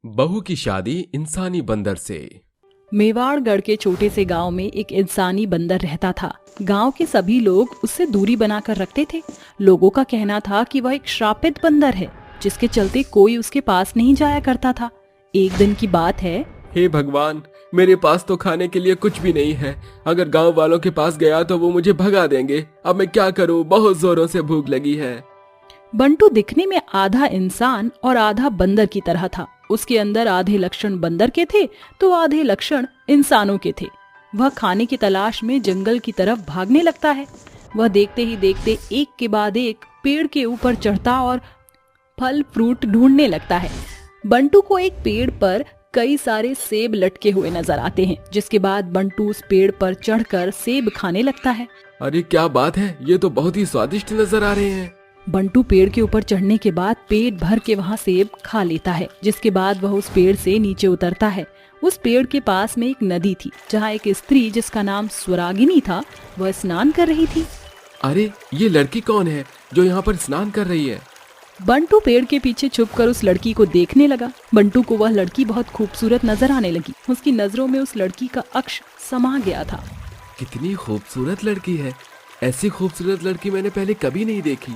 बहू की शादी इंसानी बंदर से। मेवाड़गढ़ के छोटे से गांव में एक इंसानी बंदर रहता था। गांव के सभी लोग उससे दूरी बनाकर रखते थे। लोगों का कहना था कि वह एक श्रापित बंदर है, जिसके चलते कोई उसके पास नहीं जाया करता था। एक दिन की बात है। हे भगवान, मेरे पास तो खाने के लिए कुछ भी नहीं है। अगर गांव वालों के पास गया तो वो मुझे भगा देंगे। अब मैं क्या करूं? बहुत जोरों से भूख लगी है। बंटू दिखने में आधा इंसान और आधा बंदर की तरह था। उसके अंदर आधे लक्षण बंदर के थे तो आधे लक्षण इंसानों के थे। वह खाने की तलाश में जंगल की तरफ भागने लगता है। वह देखते ही देखते एक के बाद एक पेड़ के ऊपर चढ़ता और फल फ्रूट ढूंढने लगता है। बंटू को एक पेड़ पर कई सारे सेब लटके हुए नजर आते हैं, जिसके बाद बंटू उस पेड़ पर चढ़कर सेब खाने लगता है। अरे क्या बात है, ये तो बहुत ही स्वादिष्ट नजर आ रहे हैं। बंटू पेड़ के ऊपर चढ़ने के बाद पेट भर के वहाँ सेब खा लेता है, जिसके बाद वह उस पेड़ से नीचे उतरता है। उस पेड़ के पास में एक नदी थी, जहाँ एक स्त्री जिसका नाम स्वरागिनी था, वह स्नान कर रही थी। अरे ये लड़की कौन है जो यहाँ पर स्नान कर रही है? बंटू पेड़ के पीछे छुपकर उस लड़की को देखने लगा। बंटू को वह लड़की बहुत खूबसूरत नजर आने लगी। उसकी नजरों में उस लड़की का अक्ष समा गया था। कितनी खूबसूरत लड़की है। ऐसी खूबसूरत लड़की मैंने पहले कभी नहीं देखी।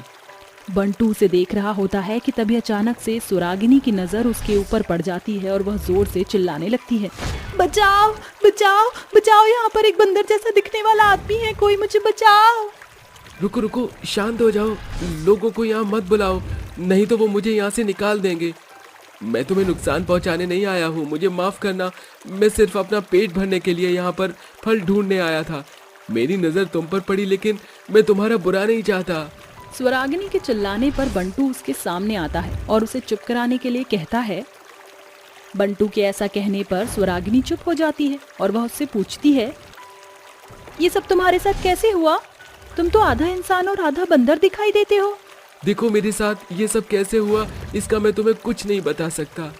बंटू उसे देख रहा होता है कि तभी अचानक से स्वरागिनी की नजर उसके ऊपर पड़ जाती है और वह जोर से चिल्लाने लगती है, बचाओ बचाओ बचाओ, यहाँ पर एक बंदर जैसा दिखने वाला आदमी है, कोई मुझे बचाओ। रुको रुको, शांत हो जाओ। लोगों को यहाँ मत बुलाओ, नहीं तो वो मुझे यहाँ से निकाल देंगे। मैं तुम्हें नुकसान पहुँचाने नहीं आया हूँ, मुझे माफ करना। मैं सिर्फ अपना पेट भरने के लिए यहाँ पर फल ढूंढने आया था। मेरी नज़र तुम पर पड़ी, लेकिन मैं तुम्हारा बुरा नहीं चाहता। स्वरागिनी के चिल्लाने पर बंटू उसके सामने आता है और उसे चुप कराने के लिए कहता है। बंटू के ऐसा कहने पर स्वरागिनी चुप हो जाती है और वह उससे पूछती है, ये सब तुम्हारे साथ कैसे हुआ? तुम तो आधा इंसान और आधा बंदर दिखाई देते हो। देखो मेरे साथ ये सब कैसे हुआ, इसका मैं तुम्हें कुछ नहीं बता सकता।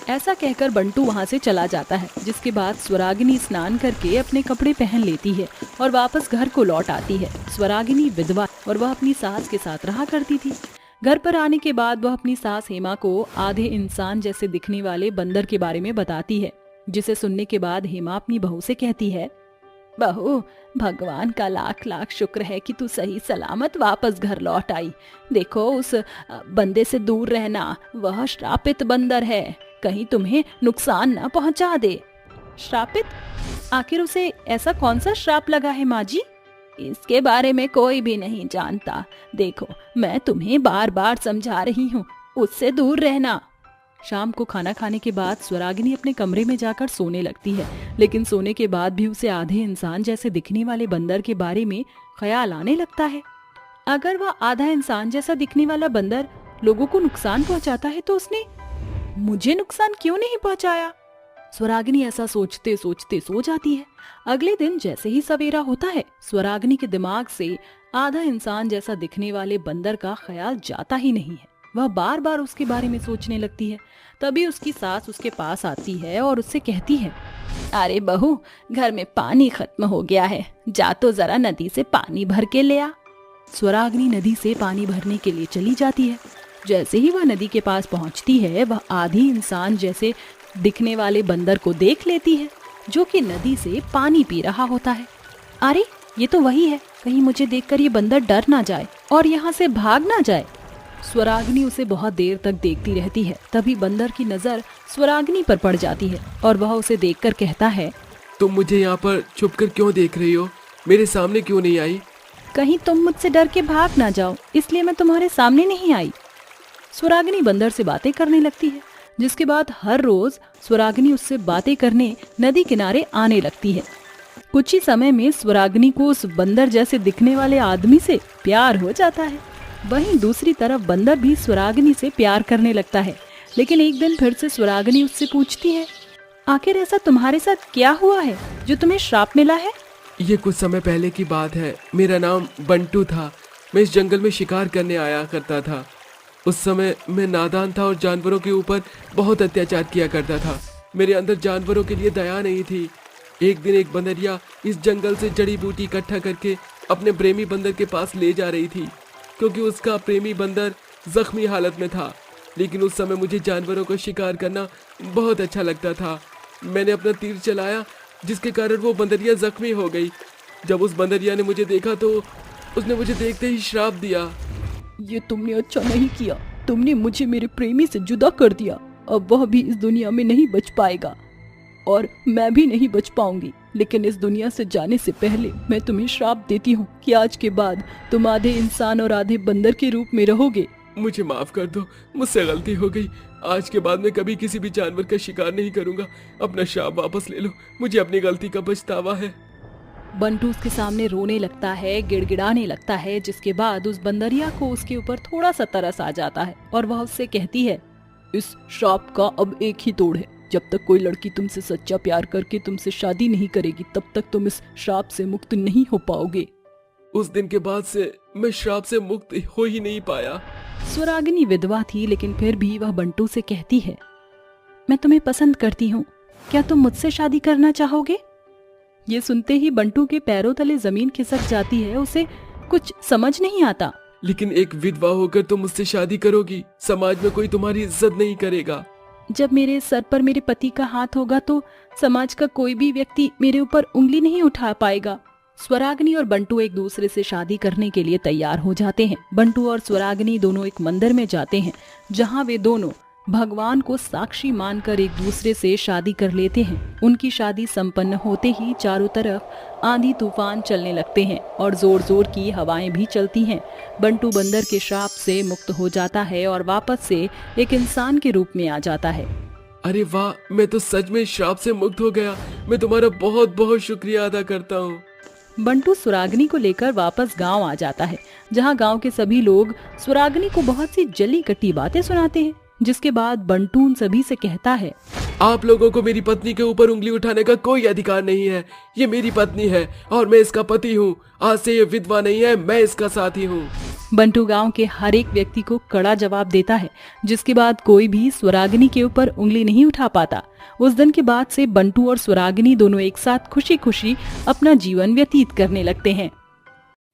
ऐसा कहकर बंटू वहाँ से चला जाता है, जिसके बाद स्वरागिनी स्नान करके अपने कपड़े पहन लेती है और वापस घर को लौट आती है। स्वरागिनी विधवा और वह अपनी सास के साथ रहा करती थी। घर पर आने के बाद वह अपनी सास हेमा को आधे इंसान जैसे दिखने वाले बंदर के बारे में बताती है, जिसे सुनने के बाद हेमा अपनी बहू से कहती है, बहू, भगवान का लाख लाख शुक्र है कि तू सही सलामत वापस घर लौट आई। देखो उस बंदे से दूर रहना, वह श्रापित बंदर है, कहीं तुम्हें नुकसान न पहुंचा दे। श्रापित? आखिर उसे ऐसा कौन सा श्राप लगा है माँ जी? इसके बारे में कोई भी नहीं जानता। देखो मैं तुम्हें बार बार समझा रही हूँ, उससे दूर रहना। शाम को खाना खाने के बाद स्वरागिनी अपने कमरे में जाकर सोने लगती है, लेकिन सोने के बाद भी उसे आधे इंसान जैसे दिखने वाले बंदर के बारे में ख्याल आने लगता है। अगर वह आधा इंसान जैसा दिखने वाला बंदर लोगों को नुकसान पहुंचाता है तो उसने मुझे नुकसान क्यों नहीं पहुंचाया? स्वरागिनी ऐसा सोचते सोचते सो जाती है। अगले दिन जैसे ही सवेरा होता है, स्वरागिनी के दिमाग से आधा इंसान जैसा दिखने वाले बंदर का ख्याल जाता ही नहीं है। वह बार बार उसके बारे में सोचने लगती है। तभी उसकी सास उसके पास आती है और उससे कहती है, अरे बहू, घर में पानी खत्म हो गया है, जा तो जरा नदी से पानी भर के ले आ। स्वरागिनी नदी से पानी भरने के लिए चली जाती है। जैसे ही वह नदी के पास पहुंचती है, वह आधी इंसान जैसे दिखने वाले बंदर को देख लेती है, जो कि नदी से पानी पी रहा होता है। अरे ये तो वही है, कहीं मुझे देखकर ये बंदर डर ना जाए और यहाँ से भाग ना जाए। स्वरागिनी उसे बहुत देर तक देखती रहती है। तभी बंदर की नजर स्वरागिनी पर पड़ जाती है और वह उसे देखकर कहता है, तुम मुझे यहाँ पर छुप कर क्यों देख रही हो? मेरे सामने क्यों नहीं आई? कहीं तुम मुझसे डर के भाग ना जाओ, इसलिए मैं तुम्हारे सामने नहीं आई। स्वरागिनी बंदर से बातें करने लगती है, जिसके बाद हर रोज स्वरागिनी उससे बातें करने नदी किनारे आने लगती है। कुछ ही समय में स्वरागिनी को उस बंदर जैसे दिखने वाले आदमी से प्यार हो जाता है। वहीं दूसरी तरफ बंदर भी स्वरागिनी से प्यार करने लगता है। लेकिन एक दिन फिर से स्वरागिनी उससे पूछती है, आखिर ऐसा तुम्हारे साथ क्या हुआ है जो तुम्हें श्राप मिला है? ये कुछ समय पहले की बात है। मेरा नाम बंटू था। मैं इस जंगल में शिकार करने आया करता था। उस समय मैं नादान था और जानवरों के ऊपर बहुत अत्याचार किया करता था। मेरे अंदर जानवरों के लिए दया नहीं थी। एक दिन एक बंदरिया इस जंगल से जड़ी बूटी इकट्ठा करके अपने प्रेमी बंदर के पास ले जा रही थी, क्योंकि उसका प्रेमी बंदर जख्मी हालत में था। लेकिन उस समय मुझे जानवरों का शिकार करना बहुत अच्छा लगता था। मैंने अपना तीर चलाया, जिसके कारण वो बंदरिया जख्मी हो गई। जब उस बंदरिया ने मुझे देखा तो उसने मुझे देखते ही श्राप दिया। ये तुमने अच्छा नहीं किया। तुमने मुझे मेरे प्रेमी से जुदा कर दिया। अब वह भी इस दुनिया में नहीं बच पाएगा और मैं भी नहीं बच पाऊंगी। लेकिन इस दुनिया से जाने से पहले मैं तुम्हें श्राप देती हूँ कि आज के बाद तुम आधे इंसान और आधे बंदर के रूप में रहोगे। मुझे माफ कर दो, मुझसे गलती हो गई। आज के बाद मैं कभी किसी भी जानवर का शिकार नहीं करूंगा। अपना श्राप वापस ले लो, मुझे अपनी गलती का पछतावा है। बंटू उसके सामने रोने लगता है, गिड़गिड़ाने लगता है, जिसके बाद उस बंदरिया को उसके ऊपर थोड़ा सा तरस आ जाता है और वह उससे कहती है, इस श्राप का अब एक ही तोड़ है। जब तक कोई लड़की तुमसे सच्चा प्यार करके तुमसे शादी नहीं करेगी, तब तक तुम इस श्राप से मुक्त नहीं हो पाओगे। उस दिन के बाद से मैं श्राप से मुक्त हो ही नहीं पाया। स्वरागिनी विधवा थी, लेकिन फिर भी वह बंटू से कहती है, मैं तुम्हें पसंद करती हूँ, क्या तुम मुझसे शादी करना चाहोगे? ये सुनते ही बंटू के पैरों तले जमीन खिसक जाती है। उसे कुछ समझ नहीं आता। लेकिन एक विधवा होकर तुम मुझसे शादी करोगी, समाज में कोई तुम्हारी इज्जत नहीं करेगा। जब मेरे सर पर मेरे पति का हाथ होगा तो समाज का कोई भी व्यक्ति मेरे ऊपर उंगली नहीं उठा पाएगा। स्वरागिनी और बंटू एक दूसरे से शादी करने के लिए तैयार हो जाते हैं। बंटू और स्वरागिनी दोनों एक मंदिर में जाते हैं, जहां वे दोनों भगवान को साक्षी मानकर एक दूसरे से शादी कर लेते हैं। उनकी शादी संपन्न होते ही चारों तरफ आंधी तूफान चलने लगते हैं और जोर जोर की हवाएं भी चलती हैं। बंटू बंदर के श्राप से मुक्त हो जाता है और वापस से एक इंसान के रूप में आ जाता है। अरे वाह, मैं तो सच में श्राप से मुक्त हो गया। मैं तुम्हारा बहुत बहुत शुक्रिया अदा करता हूँ। बंटू स्वरागिनी को लेकर वापस गांव आ जाता है, जहां गांव के सभी लोग स्वरागिनी को बहुत सी जली कटी बातें सुनाते हैं। जिसके बाद बंटू उन सभी से कहता है, आप लोगों को मेरी पत्नी के ऊपर उंगली उठाने का कोई अधिकार नहीं है। ये मेरी पत्नी है और मैं इसका पति हूँ। आज से ये विधवा नहीं है, मैं इसका साथी हूँ। बंटू गांव के हर एक व्यक्ति को कड़ा जवाब देता है, जिसके बाद कोई भी स्वरागिनी के ऊपर उंगली नहीं उठा पाता। उस दिन के बाद से बंटू और स्वरागिनी दोनों एक साथ खुशी खुशी अपना जीवन व्यतीत करने लगते हैं।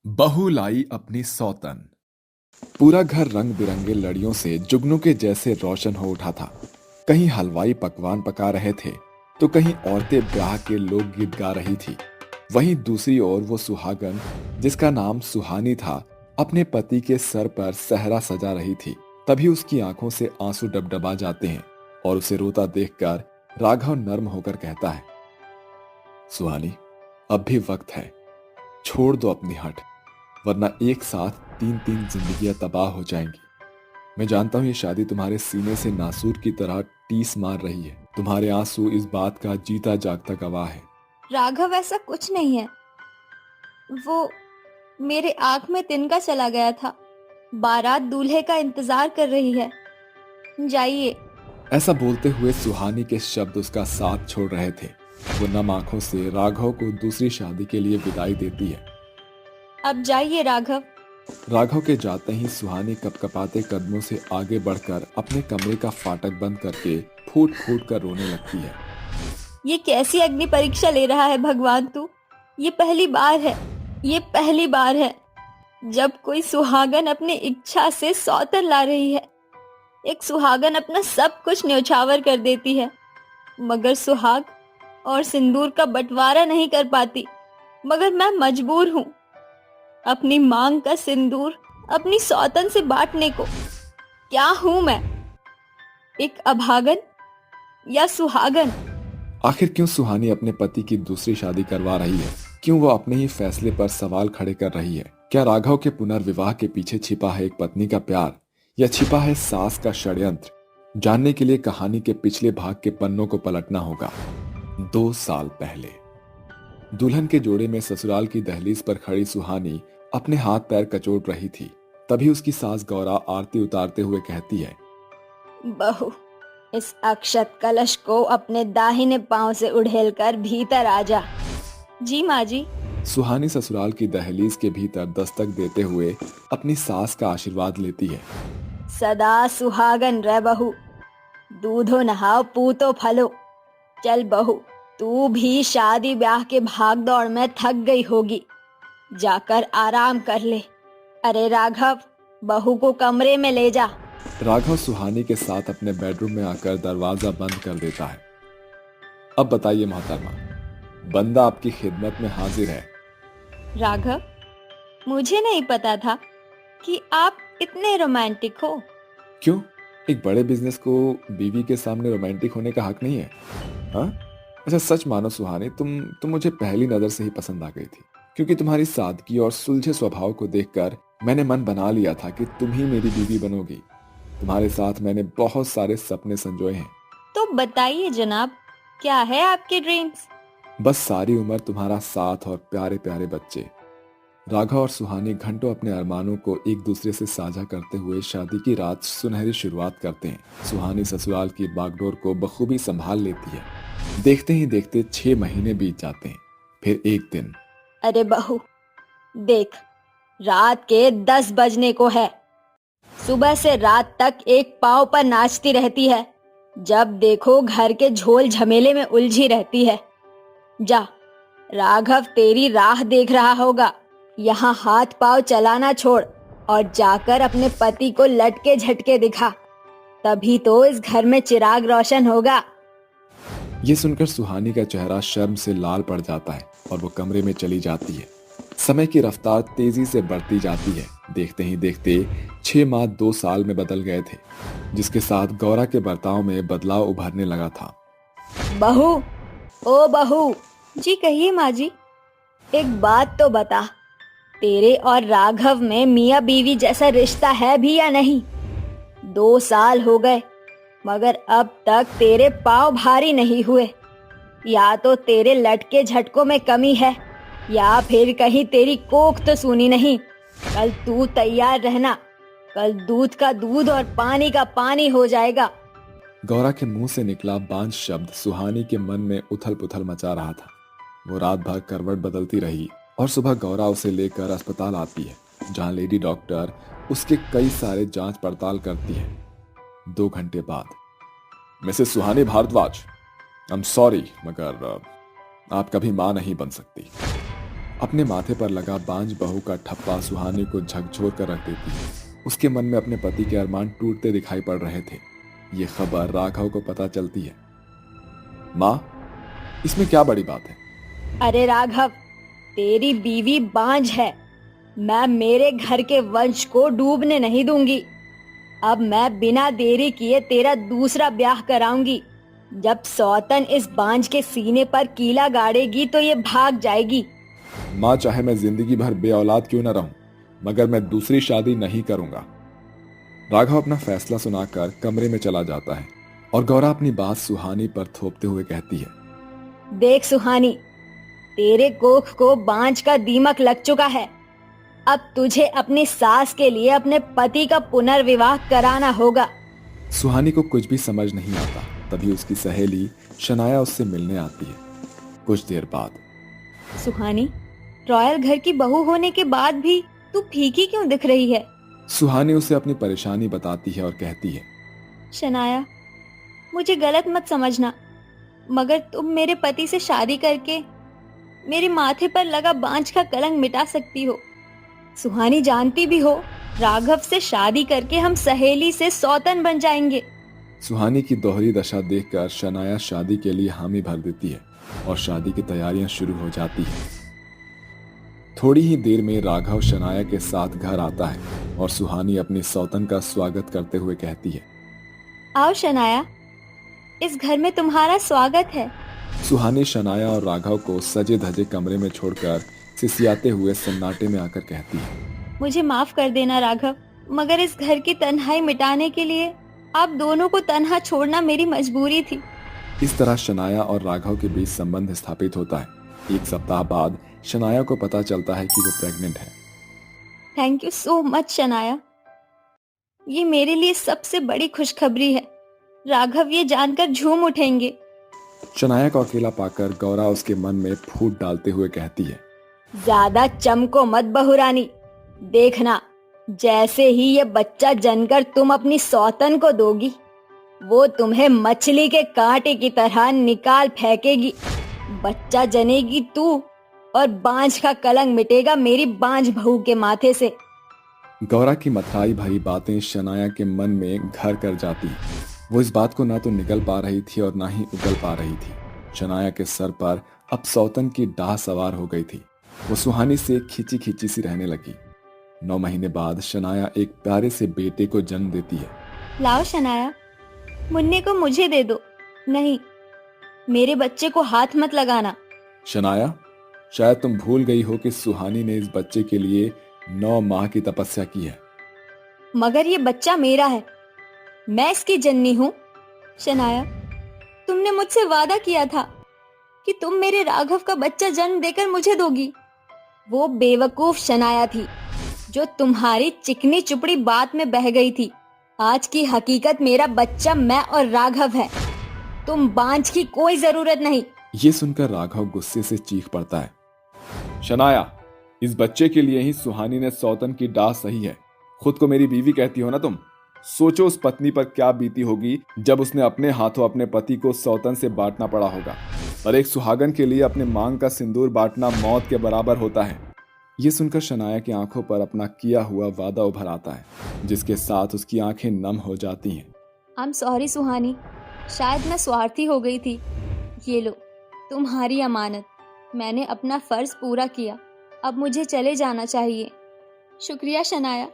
बहू लाई अपनी सौतन। पूरा घर रंग बिरंगे लड़ियों से जुगनू के जैसे रोशन हो उठा था। कहीं हलवाई पकवान पका रहे थे तो कहीं औरतें ब्याह के लोकगीत गा रही थी। वहीं दूसरी ओर वो सुहागन, जिसका नाम सुहानी था, अपने पति के सर पर सहरा सजा रही थी। तभी उसकी आंखों से आंसू डबडबा जाते हैं और उसे रोता देखकर राघव नर्म होकर कहता है, सुहानी, अब भी वक्त है, छोड़ दो अपनी हट, वरना एक साथ 3-3 जिंदगियां तबाह हो जाएंगी। मैं जानता हूं ये शादी तुम्हारे सीने से नासूर की तरह टीस मार रही है। तुम्हारे आंसू इस बात का जीता जागता गवाह है। राघव, ऐसा कुछ नहीं है। वो मेरे आंख में तिनका चला गया था। बारात दूल्हे का इंतजार कर रही है, जाइए। ऐसा बोलते हुए सुहानी के शब्द उसका साथ छोड़ रहे थे। वो नम आंखों से राघव को दूसरी शादी के लिए विदाई देती है। अब जाइए राघव। राघव के जाते ही सुहानी कपकपाते कदमों से आगे बढ़कर अपने कमरे का फाटक बंद करके फूट फूट कर रोने लगती है। ये कैसी अग्नि परीक्षा ले रहा है भगवान तू। ये पहली बार है, ये पहली बार है जब कोई सुहागन अपनी इच्छा से सौतन ला रही है। एक सुहागन अपना सब कुछ न्यौछावर कर देती है, मगर सुहाग और सिंदूर का बंटवारा नहीं कर पाती। मगर मैं मजबूर हूँ अपनी मांग का सिंदूर अपनी सौतन से बांटने को। क्या हूँ मैं, एक अभागन या सुहागन? आखिर क्यों सुहानी अपने पति की दूसरी शादी करवा रही है? क्यों वो अपने ही फैसले पर सवाल खड़े कर रही है? क्या राघव के पुनर्विवाह के पीछे छिपा है एक पत्नी का प्यार, या छिपा है सास का षड्यंत्र? जानने के लिए कहानी के पिछले भाग के पन्नों को पलटना होगा। 2 साल पहले दुल्हन के जोड़े में ससुराल की दहलीज पर खड़ी सुहानी अपने हाथ पैर कचोट रही थी। तभी उसकी सास गौरा आरती उतारते हुए कहती है, बहू, इस अक्षत कलश को अपने दाहिने पांव से उड़ेलकर भीतर आ जा। जी माँ जी। सुहानी ससुराल की दहलीज के भीतर दस्तक देते हुए अपनी सास का आशीर्वाद लेती है। सदा सुहागन रह बहू, दूधो नहाओ पूतो फलो। चल बहू, तू भी शादी ब्याह के भाग दौड़ में थक गई होगी, जाकर आराम कर ले। अरे राघव, बहू को कमरे में ले जा। राघव सुहानी के साथ अपने बेडरूम में आकर दरवाजा बंद कर देता है। अब बताइए मोहतरमा, बंदा आपकी खिदमत में हाजिर है। राघव, मुझे नहीं पता था कि आप इतने रोमांटिक हो। क्यों, एक बड़े बिजनेस को बीवी के सामने रोमांटिक होने का हक नहीं है? हाँ, अच्छा सच मानो सुहानी, तुम मुझे पहली नजर से ही पसंद आ गई थी, क्योंकि तुम्हारी सादगी और सुलझे स्वभाव को देखकर मैंने मन बना लिया था कि तुम ही मेरी बीवी बनोगी। तुम्हारे साथ मैंने बहुत सारे सपने संजोए हैं। तो बताइए जनाब, क्या है आपके ड्रीम्स? बस सारी उम्र तुम्हारा साथ और प्यारे प्यारे बच्चे। राघव और सुहानी घंटों अपने अरमानों को एक दूसरे से साझा करते हुए शादी की रात सुनहरी शुरुआत करते हैं। सुहानी ससुराल की बागडोर को बखूबी संभाल लेती है। देखते ही देखते 6 महीने बीत जाते हैं। फिर एक दिन, अरे बहू, देख, रात के 10 बजने को है। सुबह से रात तक एक पांव पर नाचती रहती है। जब देखो घर के झोल झमेले में उलझी रहती है। जा, राघव तेरी राह देख रहा होगा। यहाँ हाथ पांव चलाना छोड़ और जाकर अपने पति को लटके झटके दिखा, तभी तो इस घर में चिराग रोशन होगा। ये सुनकर सुहानी का चेहरा शर्म से लाल पड़ जाता है और वो कमरे में चली जाती है। समय की रफ्तार तेजी से बढ़ती जाती है। देखते ही देखते 6 माह 2 साल में बदल गए थे, जिसके साथ गौरा के बर्ताव में बदलाव उभरने लगा था। बहू, ओ बहू। जी कहिए माँ जी। एक बात तो बता, तेरे और राघव में मियाँ बीवी जैसा रिश्ता है भी या नहीं? 2 साल हो गए मगर अब तक तेरे पाँव भारी नहीं हुए। या तो तेरे लटके झटकों में कमी है या फिर कहीं तेरी कोख तो सूनी नहीं। कल तू तैयार रहना, कल दूध का दूध और पानी का पानी हो जाएगा। गौरा के मुंह से निकला बांझ शब्द सुहानी के मन में उथल पुथल मचा रहा था। वो रात भर करवट बदलती रही और सुबह गौरा उसे लेकर अस्पताल आती है, जहां लेडी डॉक्टर उसके कई सारे जांच पड़ताल करती है। 2 घंटे बाद, Mrs Suhani Bhardwaj, I am sorry मगर आप कभी मां नहीं बन सकती। अपने माथे पर लगा बांझ बहू का ठप्पा सुहानी को झकझोर कर रख देती है। उसके मन में अपने पति के अरमान टूटते दिखाई पड़ रहे थे। ये खबर राघव को पता चलती है। माँ, इसमें क्या बड़ी बात है? अरे राघव, तेरी बीवी बांझ है। मैं मेरे घर के वंश को डूबने नहीं दूंगी। अब मैं बिना देरी किए तेरा दूसरा ब्याह कराऊंगी। जब सौतन इस बांझ के सीने पर कीला गाड़ेगी तो ये भाग जाएगी। माँ, चाहे मैं जिंदगी भर बेऔलाद क्यों न रहूं, मगर मैं दूसरी शादी नहीं करूंगा। राघव अपना फैसला सुनाकर कमरे में चला जाता है और गौरा अपनी बात सुहानी पर थोपते हुए कहती है, देख सुहानी, तेरे कोख को बांझ का दीमक लग चुका है। अब तुझे अपनी सास के लिए अपने पति का पुनर्विवाह कराना होगा। सुहानी को कुछ भी समझ नहीं आता। तभी उसकी सहेली शनाया उससे मिलने आती है। कुछ देर बाद, सुहानी, रॉयल घर की बहू होने के बाद भी तू फीकी क्यों दिख रही है? सुहानी उसे अपनी परेशानी बताती है और कहती है, शनाया, मुझे गलत मत समझना, मगर तुम मेरे पति से शादी करके मेरे माथे पर लगा बांझ का कलंक मिटा सकती हो। सुहानी जानती भी हो, राघव से शादी करके हम सहेली से सौतन बन जाएंगे। सुहानी की दोहरी दशा देखकर शनाया शादी के लिए हामी भर देती है और शादी की तैयारियां शुरू हो जाती है। थोड़ी ही देर में राघव शनाया के साथ घर आता है और सुहानी अपनी सौतन का स्वागत करते हुए कहती है, आओ शनाया, इस घर में तुम्हारा स्वागत है। सुहानी शनाया और राघव को सजे धजे कमरे में छोड़कर सिसियाते हुए सन्नाटे में आकर कहती है, मुझे माफ कर देना राघव, मगर इस घर की तन्हाई मिटाने के लिए आप दोनों को तन्हा छोड़ना मेरी मजबूरी थी। इस तरह शनाया और राघव के बीच संबंध स्थापित होता है। 1 सप्ताह बाद शनाया को पता चलता है कि वो प्रेग्नेंट है। Thank you so much Shanaya, ये मेरे लिए सबसे बड़ी खुशखबरी है। राघव ये जानकर झूम उठेंगे। शनाया को अकेला पाकर गौरा उसके मन में फूट डालते हुए कहती है, ज्यादा चमको मत बहुरानी। देखना, जैसे ही ये बच्चा जनकर तुम अपनी सौतन को दोगी, वो तुम्हें मछली के कांटे की तरह निकाल फेंकेगी। बच्चा जनेगी तू और बांझ का कलंक मिटेगा मेरी बांझ बहू के माथे से। गौरा की मतराई भरी बातें शनाया के मन में घर कर जाती। वो इस बात को ना तो निगल पा रही थी और ना ही उगल पा रही थी। शनाया के सर पर अब सौतन की डाह सवार हो गई थी। वो सुहानी से खींची खींची सी रहने लगी। 9 महीने बाद शनाया एक प्यारे से बेटे को जन्म देती है। लाओ शनाया, मुन्ने को मुझे दे दो। नहीं, मेरे बच्चे को हाथ मत लगाना। शनाया, शायद तुम भूल गई हो कि सुहानी ने इस बच्चे के लिए 9 माह की तपस्या की है। मगर ये बच्चा मेरा है, मैं इसकी जननी हूँ। शनाया, तुमने मुझसे वादा किया था कि तुम मेरे राघव का बच्चा जन्म देकर मुझे दोगी। वो बेवकूफ शनाया थी जो तुम्हारी चिकनी चुपड़ी बात में बह गई थी। आज की हकीकत मेरा बच्चा मैं और राघव है। तुम बांझ की कोई जरूरत नहीं। ये सुनकर राघव गुस्से से चीख पड़ता है। शनाया, इस बच्चे के लिए ही सुहानी ने सौतन की डाह सही है। खुद को मेरी बीवी कहती हो ना तुम। सोचो उस पत्नी पर क्या बीती होगी जब उसने अपने हाथों अपने पति को सौतन से बांटना पड़ा होगा। और एक सुहागन के लिए अपने मांग का सिंदूर बांटना मौत के बराबर होता है। ये सुनकर शनाया की आंखों पर अपना किया हुआ वादा उभर आता है, जिसके साथ उसकी आंखें नम हो जाती हैं। आई एम सॉरी सुहानी, शायद मैं स्वार्थी हो गई थी। ये लो तुम्हारी अमानत। मैंने अपना फर्ज पूरा किया, अब मुझे चले जाना चाहिए। शुक्रिया शनाया,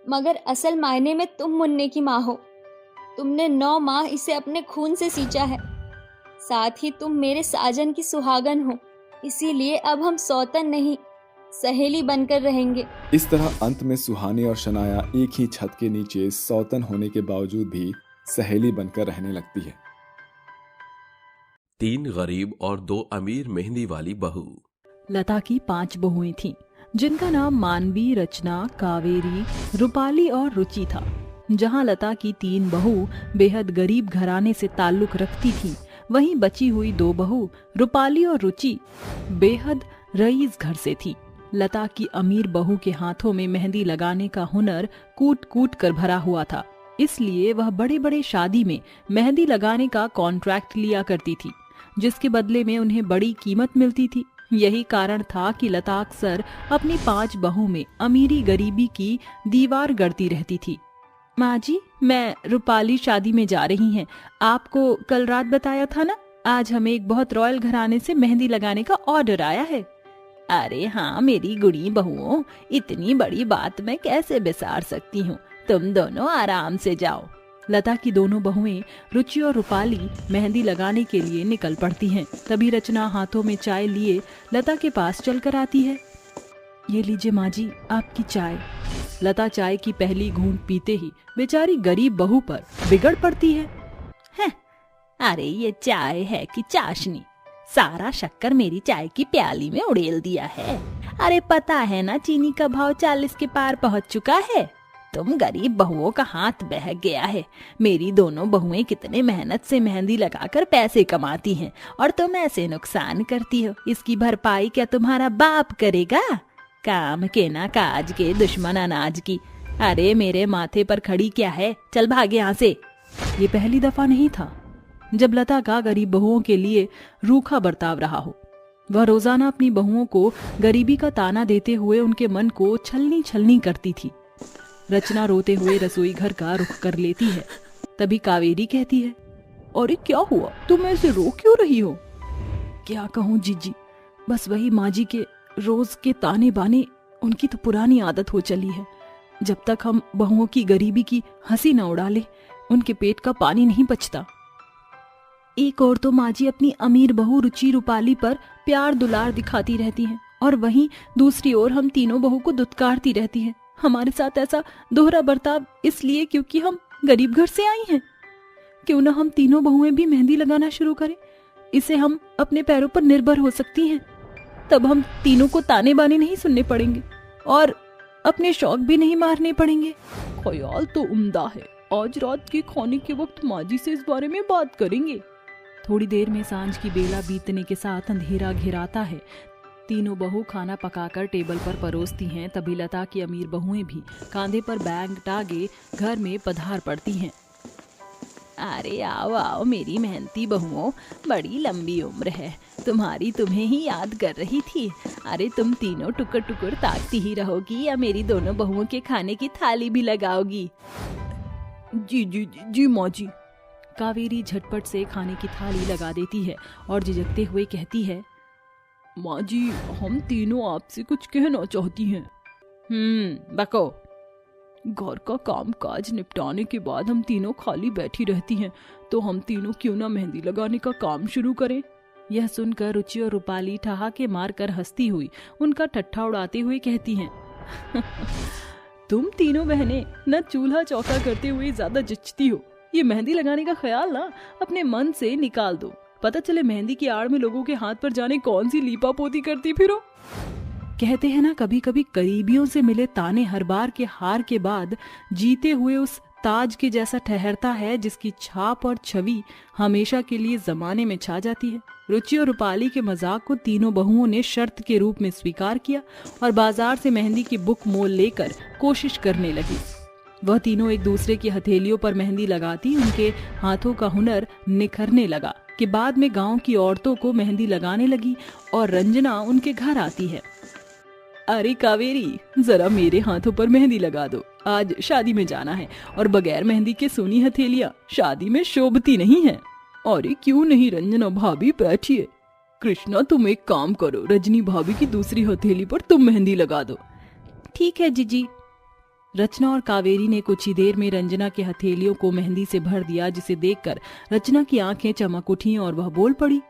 मगर असल मायने में तुम मुन्ने की माँ हो। तुमने 9 माह इसे अपने खून से सींचा है। साथ ही तुम मेरे साजन की सुहागन हो, इसीलिए अब हम सौतन नहीं सहेली बनकर रहेंगे। इस तरह अंत में सुहानी और शनाया एक ही छत के नीचे सौतन होने के बावजूद भी सहेली बनकर रहने लगती है। 3 गरीब और 2 अमीर मेहंदी वाली बहू। लता की 5 बहुएं थीं, जिनका नाम मानवी, रचना, कावेरी, रूपाली और रुचि था। जहां लता की 3 बहू बेहद गरीब घराने से ताल्लुक रखती थीं, वहीं बची हुई 2 बहू रूपाली और रुचि बेहद रईस घर से थी। लता की अमीर बहू के हाथों में मेहंदी लगाने का हुनर कूट कूट कर भरा हुआ था, इसलिए वह बड़े बड़े शादी में मेहंदी लगाने का कॉन्ट्रैक्ट लिया करती थी, जिसके बदले में उन्हें बड़ी कीमत मिलती थी। यही कारण था कि लता अक्सर अपनी 5 बहू में अमीरी गरीबी की दीवार गढ़ती रहती थी। माँ जी, मैं रूपाली शादी में जा रही हैं। आपको कल रात बताया था ना, आज हमें एक बहुत रॉयल घराने से मेहंदी लगाने का ऑर्डर आया है। अरे हाँ मेरी गुणी बहुओं, इतनी बड़ी बात मैं कैसे बिसार सकती हूँ। तुम दोनों आराम से जाओ। लता की दोनों बहुएं रुचि और रूपाली मेहंदी लगाने के लिए निकल पड़ती हैं। तभी रचना हाथों में चाय लिए लता के पास चलकर आती है। ये लीजिए माँ जी, आपकी चाय। लता चाय की पहली घूंट पीते ही बेचारी गरीब बहू पर बिगड़ पड़ती है। अरे ये चाय है कि चाशनी, सारा शक्कर मेरी चाय की प्याली में उड़ेल दिया है। अरे पता है ना चीनी का भाव 40 के पार पहुंच चुका है। तुम गरीब बहुओं का हाथ बह गया है। मेरी दोनों बहुएं कितने मेहनत से मेहंदी लगाकर पैसे कमाती हैं और तुम ऐसे नुकसान करती हो। इसकी भरपाई क्या तुम्हारा बाप करेगा? काम के ना काज के, दुश्मन अनाज की। अरे मेरे माथे पर खड़ी क्या है, चल भाग यहाँ से। ये पहली दफा नहीं था जब लता का गरीब बहुओं के लिए रूखा बर्ताव रहा हो। वह रोजाना अपनी बहुओं को गरीबी का ताना देते हुए उनके मन को छलनी छलनी करती थी। रचना रोते हुए रसोई घर का रुख कर लेती है। तभी कावेरी कहती है, अरे क्या हुआ, तुम ऐसे रो क्यों रही हो? क्या कहूँ जीजी, बस वही माँ जी के रोज के ताने बाने, उनकी तो पुरानी आदत हो चली है। जब तक हम बहुओं की गरीबी की हंसी न उड़ा ले, उनके पेट का पानी नहीं पचता। एक और तो माँ जी अपनी अमीर बहू रुचि रूपाली पर प्यार दुलार दिखाती रहती हैं, और वहीं दूसरी ओर हम तीनों बहू को दुत्कारती रहती हैं। हमारे साथ ऐसा दोहरा बर्ताव इसलिए क्योंकि हम गरीब घर से आई हैं। क्यों ना हम तीनों बहुएं भी मेहंदी लगाना शुरू करें, इससे हम अपने पैरों पर निर्भर हो सकती हैं। तब हम तीनों को ताने बाने नहीं सुनने पड़ेंगे और अपने शौक भी नहीं मारने पड़ेंगे। ख्याल तो उम्दा है, आज रात के खाने के वक्त माँ जी से इस बारे में बात करेंगे। थोड़ी देर में सांझ की बेला बीतने के साथ अंधेरा घिराता है। तीनों बहू खाना पकाकर टेबल पर परोसती हैं। तभी लता की अमीर बहुएं भी कांधे पर बैग टांगे घर में पधार पड़ती हैं। अरे आओ आओ मेरी मेहनती बहुओं, बड़ी लंबी उम्र है तुम्हारी, तुम्हें ही याद कर रही थी। अरे तुम तीनों टुकुर टुकुर ताकती ही रहोगी या मेरी दोनों बहुओं के खाने की थाली भी लगाओगी? जी जी जी जी माँ जी। कावेरी झटपट से खाने की थाली लगा देती है और झिझकते हुए कहती है, माँ जी हम तीनों आपसे कुछ कहना चाहती हैं। बको। घर का काम काज निपटाने के बाद हम तीनों खाली बैठी रहती हैं, तो हम तीनों क्यों ना मेहंदी लगाने का काम शुरू करें? यह सुनकर रुचि और रूपाली ठहाके मारकर हंसती हुई उनका ठट्ठा उड़ाते हुए कहती हैं, तुम तीनों बहनें न चूल्हा चौका करते हुए ज्यादा जचती हो। ये मेहंदी लगाने का ख्याल ना अपने मन से निकाल दो, पता चले मेहंदी की आड़ में लोगों के हाथ पर जाने कौन सी लीपा पोती करती फिरो। कहते हैं ना, कभी कभी करीबियों से मिले ताने हर बार के हार के बाद जीते हुए उस ताज के जैसा ठहरता है जिसकी छाप और छवि हमेशा के लिए जमाने में छा जाती है। रुचि और रूपाली के मजाक को तीनों बहुओं ने शर्त के रूप में स्वीकार किया और बाजार से मेहंदी की बुक मोल लेकर कोशिश करने लगी। वह तीनों एक दूसरे की हथेलियों पर मेहंदी लगाती उनके हाथों का हुनर निखरने लगा कि बाद में गांव की औरतों को मेहंदी लगाने लगी और रंजना उनके घर आती है। अरे कावेरी, जरा मेरे हाथों पर मेहंदी लगा दो, आज शादी में जाना है और बगैर मेहंदी के सूनी हथेलियां शादी में शोभती नहीं है। अरे क्यों नहीं रंजना भाभी, बैठिए। कृष्णा तुम एक काम करो, रजनी भाभी की दूसरी हथेली पर तुम मेहंदी लगा दो। ठीक है जीजी। रचना और कावेरी ने कुछ ही देर में रंजना के हथेलियों को मेहंदी से भर दिया, जिसे देखकर रचना की आंखें चमक उठी और वह बोल पड़ी,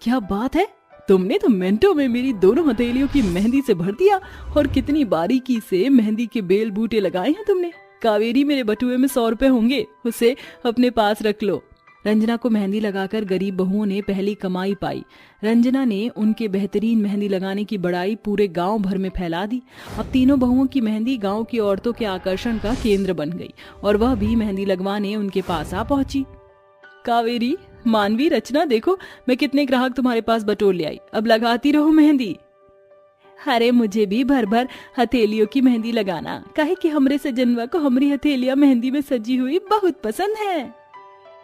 क्या बात है, तुमने तो मिनटों में मेरी दोनों हथेलियों की मेहंदी से भर दिया और कितनी बारीकी से मेहंदी के बेल बूटे लगाए हैं तुमने। कावेरी, मेरे बटुए में 100 रुपए होंगे, उसे अपने पास रख लो। रंजना को मेहंदी लगाकर गरीब बहुओं ने पहली कमाई पाई। रंजना ने उनके बेहतरीन मेहंदी लगाने की बड़ाई पूरे गांव भर में फैला दी। अब तीनों बहुओं की मेहंदी गांव की औरतों के आकर्षण का केंद्र बन गई और वह भी मेहंदी लगवाने उनके पास आ पहुंची। कावेरी, मानवी, रचना, देखो मैं कितने ग्राहक तुम्हारे पास बटोर ले आई, अब लगाती रहो मेहंदी। अरे मुझे भी भर भर हथेलियों की मेहंदी लगाना, काहे कि हमरे सजनवा को हमारी हथेलियां मेहंदी में सजी हुई बहुत पसंद है।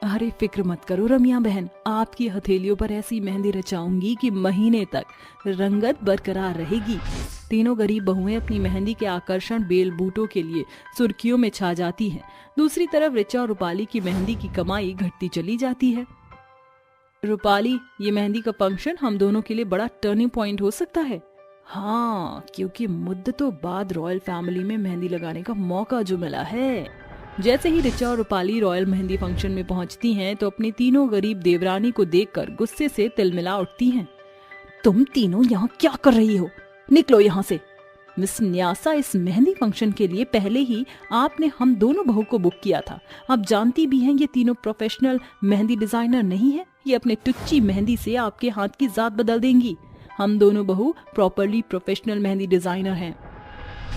अरे फिक्र मत करो रमिया बहन, आपकी हथेलियों पर ऐसी मेहंदी रचाऊंगी कि महीने तक रंगत बरकरार रहेगी। तीनों गरीब बहुएं अपनी मेहंदी के आकर्षण बेल बूटों के लिए सुर्खियों में छा जाती हैं। दूसरी तरफ रिचा और रूपाली की मेहंदी की कमाई घटती चली जाती है। रूपाली, ये मेहंदी का फंक्शन हम दोनों के लिए बड़ा टर्निंग पॉइंट हो सकता है। हाँ, क्योंकि मुद्दतों बाद रॉयल फैमिली में मेहंदी लगाने का मौका जो मिला है। जैसे ही रिचा और रूपाली रॉयल मेहंदी फंक्शन में पहुंचती हैं तो अपनी तीनों गरीब देवरानी को देखकर गुस्से से तिलमिला उठती हैं। तुम तीनों यहाँ क्या कर रही हो? निकलो यहाँ से। मिस न्यासा, इस मेहंदी फंक्शन के लिए पहले ही आपने हम दोनों बहू को बुक किया था। आप जानती भी हैं ये तीनों प्रोफेशनल मेहंदी डिजाइनर नहीं है। ये अपने टुच्ची मेहंदी से आपके हाथ की जात बदल देंगी। हम दोनों बहू प्रॉपरली प्रोफेशनल मेहंदी डिजाइनर हैं।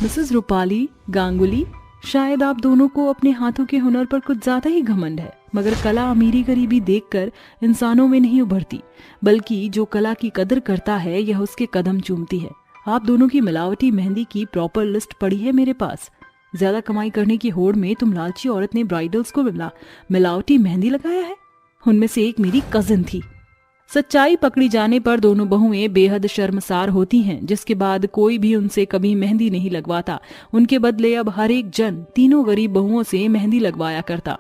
मिसेस रूपाली गांगुली, शायद आप दोनों को अपने हाथों के हुनर पर कुछ ज्यादा ही घमंड है, मगर कला अमीरी गरीबी देखकर इंसानों में नहीं उभरती, बल्कि जो कला की कदर करता है यह उसके कदम चूमती है। आप दोनों की मिलावटी मेहंदी की प्रॉपर लिस्ट पड़ी है मेरे पास। ज्यादा कमाई करने की होड़ में तुम लालची औरत ने ब्राइडल्स को मिलावटी मेहंदी लगाया है। उनमें से एक मेरी कजिन थी। सच्चाई पकड़ी जाने पर दोनों बहुएं बेहद शर्मसार होती हैं, जिसके बाद कोई भी उनसे कभी मेहंदी नहीं लगवाता। उनके बदले अब हर एक जन तीनों गरीब बहुओं से मेहंदी लगवाया करता।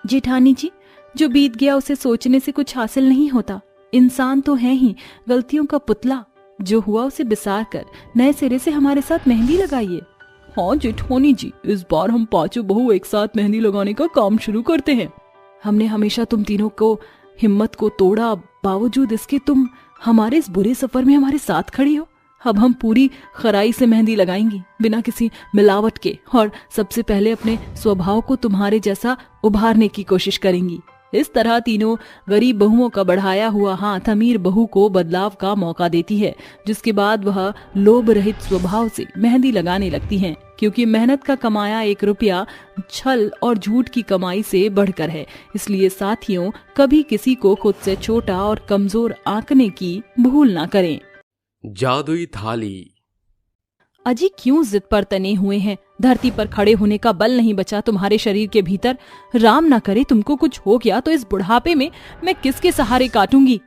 जेठानी जी, जो बीत गया उसे सोचने से कुछ हासिल नहीं होता। इंसान तो है ही गलतियों का पुतला। जो हुआ उसे बिसार कर नए सिरे से हमारे साथ मेहंदी लगाइए। हाँ जेठानी जी, इस बार हम पांचों बहू एक साथ मेहंदी लगाने का काम शुरू करते हैं। हमने हमेशा तुम तीनों को हिम्मत को तोड़ा, बावजूद इसके तुम हमारे इस बुरे सफर में हमारे साथ खड़ी हो। अब हम पूरी खराई से मेहंदी लगाएंगी, बिना किसी मिलावट के, और सबसे पहले अपने स्वभाव को तुम्हारे जैसा उभारने की कोशिश करेंगी। इस तरह तीनों गरीब बहुओं का बढ़ाया हुआ हाथ अमीर बहू को बदलाव का मौका देती है, जिसके बाद वह लोभ रहित स्वभाव से मेहंदी लगाने लगती हैं, क्योंकि मेहनत का कमाया 1 रुपया छल और झूठ की कमाई से बढ़कर है। इसलिए साथियों, कभी किसी को खुद से छोटा और कमजोर आंकने की भूल ना करें। जादुई थाली। अजी क्यों जिद पर तने हुए हैं? धरती पर खड़े होने का बल नहीं बचा तुम्हारे शरीर के भीतर। राम ना करे तुमको कुछ हो गया तो इस बुढ़ापे में मैं किसके सहारे काटूंगी?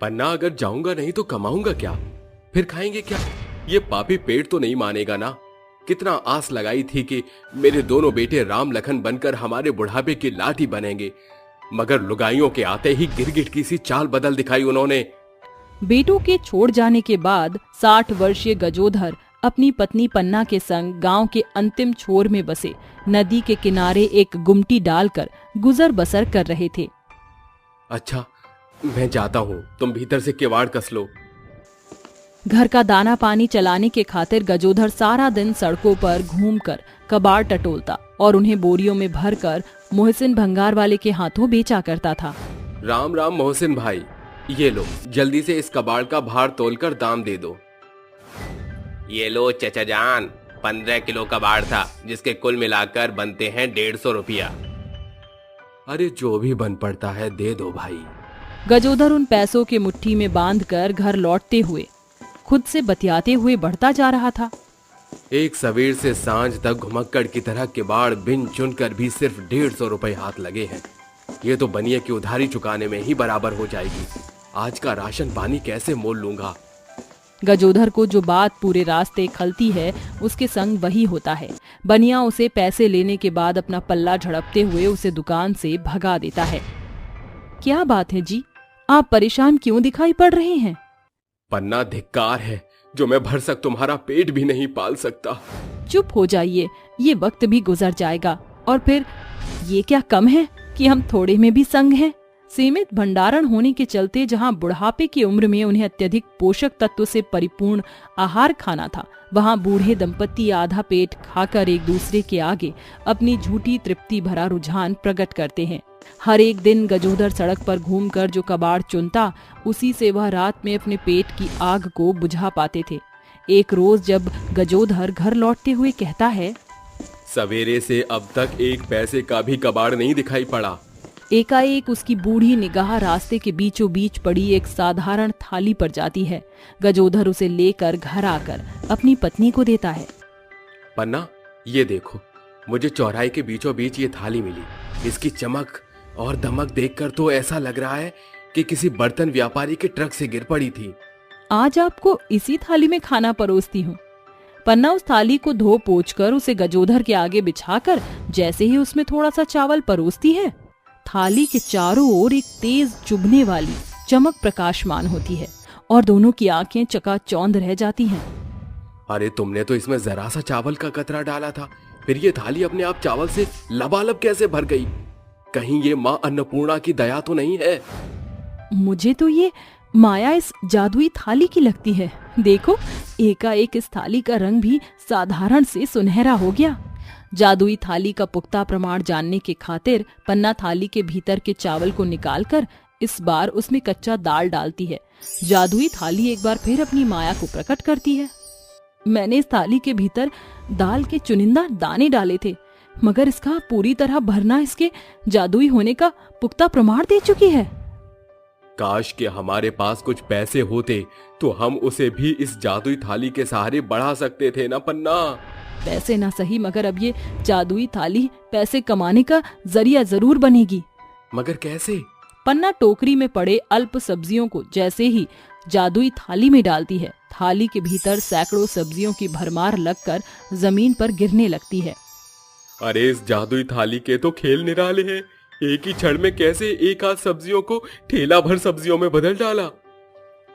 पन्ना, अगर जाऊंगा नहीं तो कमाऊंगा क्या? फिर खाएंगे क्या? ये पापी पेट तो नहीं मानेगा ना। कितना आस लगाई थी कि मेरे दोनों बेटे राम लखन बनकर हमारे बुढ़ापे की लाठी बनेंगे, मगर लुगाइयों के आते ही गिरगिट की सी चाल बदल दिखाई उन्होंने। बेटों के छोड़ जाने के बाद 60 वर्षीय गजोधर अपनी पत्नी पन्ना के संग गांव के अंतिम छोर में बसे नदी के किनारे एक गुमटी डालकर गुजर बसर कर रहे थे। अच्छा, मैं जाता हूँ, तुम भीतर से किवाड़ कस लो। घर का दाना पानी चलाने के खातिर गजोधर सारा दिन सड़कों पर घूमकर कबाड़ टटोलता और उन्हें बोरियों में भरकर मोहसिन भंगार वाले के हाथों बेचा करता था। राम राम मोहसिन भाई, ये लो, जल्दी से इस कबाड़ का भार तोलकर दाम दे दो। ये लो चचा जान, 15 किलो कबाड़ था, जिसके कुल मिलाकर बनते हैं 150 रुपया। अरे जो भी बन पड़ता है दे दो भाई। गजोधर उन पैसों के मुट्ठी में बांधकर घर लौटते हुए खुद से बतियाते हुए बढ़ता जा रहा था। एक सवेर से सांझ तक घुमक्कड़ की तरह किबाड़ बिन चुनकर भी सिर्फ 150 रुपए हाथ लगे हैं। ये तो बनिए की उधारी चुकाने में ही बराबर हो जाएगी। आज का राशन पानी कैसे मोल लूंगा? गजोधर को जो बात पूरे रास्ते खलती है उसके संग वही होता है। बनिया उसे पैसे लेने के बाद अपना पल्ला झड़पते हुए उसे दुकान से भगा देता है। क्या बात है जी, आप परेशान क्यों दिखाई पड़ रहे हैं? पन्ना, धिक्कार है, जो मैं भरसक तुम्हारा पेट भी नहीं पाल सकता। चुप हो जाइए, ये वक्त भी गुजर जाएगा। और फिर ये क्या कम है कि हम थोड़े में भी संग हैं? सीमित भंडारण होने के चलते जहां बुढ़ापे की उम्र में उन्हें अत्यधिक पोषक तत्व से परिपूर्ण आहार खाना था, वहां बूढ़े दंपत्ति आधा पेट खाकर एक दूसरे के आगे अपनी झूठी तृप्ति भरा रुझान प्रकट करते हैं। हर एक दिन गजोधर सड़क पर घूमकर जो कबाड़ चुनता, उसी से वह रात में अपने पेट की आग को बुझा पाते थे। एक रोज जब गजोधर घर लौटते हुए कहता है, सवेरे से अब तक एक पैसे का भी कबाड़ नहीं दिखाई पड़ा। एकाएक उसकी बूढ़ी निगाह रास्ते के बीचों बीच पड़ी एक साधारण थाली पर जाती है। गजोधर उसे लेकर घर आकर अपनी पत्नी को देता है। पन्ना, ये देखो, मुझे चौराहे के बीचों बीच ये थाली मिली। इसकी चमक और दमक देखकर तो ऐसा लग रहा है कि किसी बर्तन व्यापारी के ट्रक से गिर पड़ी थी। आज आपको इसी थाली में खाना परोसती हूँ। पन्ना उस थाली को धो पोंछकर उसे गजोधर के आगे बिछाकर जैसे ही उसमें थोड़ा सा चावल परोसती है, थाली के चारों ओर एक तेज चुभने वाली चमक प्रकाशमान होती है और दोनों की आंखें चकाचौंध रह जाती हैं। अरे तुमने तो इसमें जरा सा चावल का कतरा डाला था, फिर ये थाली अपने आप चावल से लबालब कैसे भर गई? कहीं ये माँ अन्नपूर्णा की दया तो नहीं है? मुझे तो ये माया इस जादुई थाली की लगती है। देखो, एकाएक इस थाली का रंग भी साधारण से सुनहरा हो गया। जादुई थाली का पुख्ता प्रमाण जानने के खातिर पन्ना थाली के भीतर के चावल को निकालकर इस बार उसमें कच्चा दाल डालती है। जादुई थाली एक बार फिर अपनी माया को प्रकट करती है। मैंने इस थाली के भीतर दाल के चुनिंदा दाने डाले थे, मगर इसका पूरी तरह भरना इसके जादुई होने का पुख्ता प्रमाण दे चुकी है। काश के हमारे पास कुछ पैसे होते तो हम उसे भी इस जादुई थाली के सहारे बढ़ा सकते थे ना पन्ना। पैसे ना सही, मगर अब ये जादुई थाली पैसे कमाने का जरिया जरूर बनेगी। मगर कैसे? पन्ना टोकरी में पड़े अल्प सब्जियों को जैसे ही जादुई थाली में डालती है, थाली के भीतर सैकड़ों सब्जियों की भरमार लगकर जमीन पर गिरने लगती है। अरे इस जादुई थाली के तो खेल निराले हैं। एक ही क्षण में कैसे एक आध सब्जियों को ठेला भर सब्जियों में बदल डाला।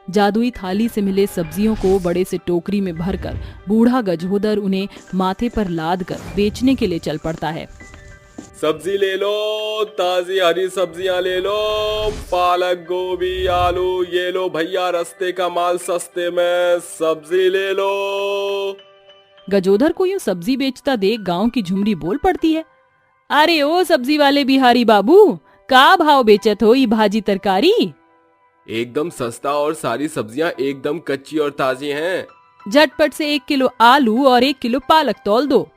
जादुई थाली से मिले सब्जियों को बड़े से टोकरी में भरकर बूढ़ा गजोधर उन्हें माथे पर लाद कर बेचने के लिए चल पड़ता है। सब्जी ले लो, ताजी हरी सब्जियां ले लो, पालक, गोभी, आलू, ये लो भैया रास्ते का माल सस्ते में, सब्जी ले लो। गजोधर को यूं सब्जी बेचता देख गांव की झुमरी बोल पड़ती है, अरे ओ सब्जी वाले बिहारी बाबू, का भाव बेचत हो ई भाजी तरकारी? एकदम सस्ता और सारी सब्जियां एकदम कच्ची और ताजी हैं। झटपट से 1 किलो आलू और 1 किलो पालक तौल दो।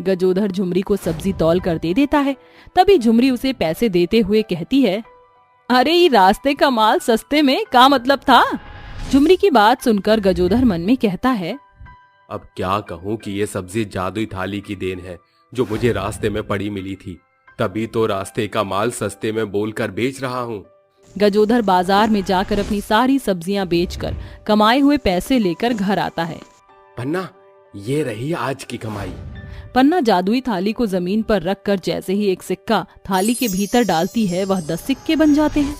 गजोधर झुमरी को सब्जी तौल कर दे देता है। तभी झुमरी उसे पैसे देते हुए कहती है, अरे ये रास्ते का माल सस्ते में का मतलब था? झुमरी की बात सुनकर गजोधर मन में कहता है, अब क्या कहूँ कि ये सब्जी जादुई थाली की देन है जो मुझे रास्ते में पड़ी मिली थी। तभी तो रास्ते का माल सस्ते में बोलकर बेच रहा हूँ। गजोधर बाजार में जाकर अपनी सारी सब्जियां बेचकर कमाए हुए पैसे लेकर घर आता है। पन्ना, ये रही आज की कमाई। पन्ना जादुई थाली को जमीन पर रखकर जैसे ही एक सिक्का थाली के भीतर डालती है वह 10 सिक्के बन जाते हैं।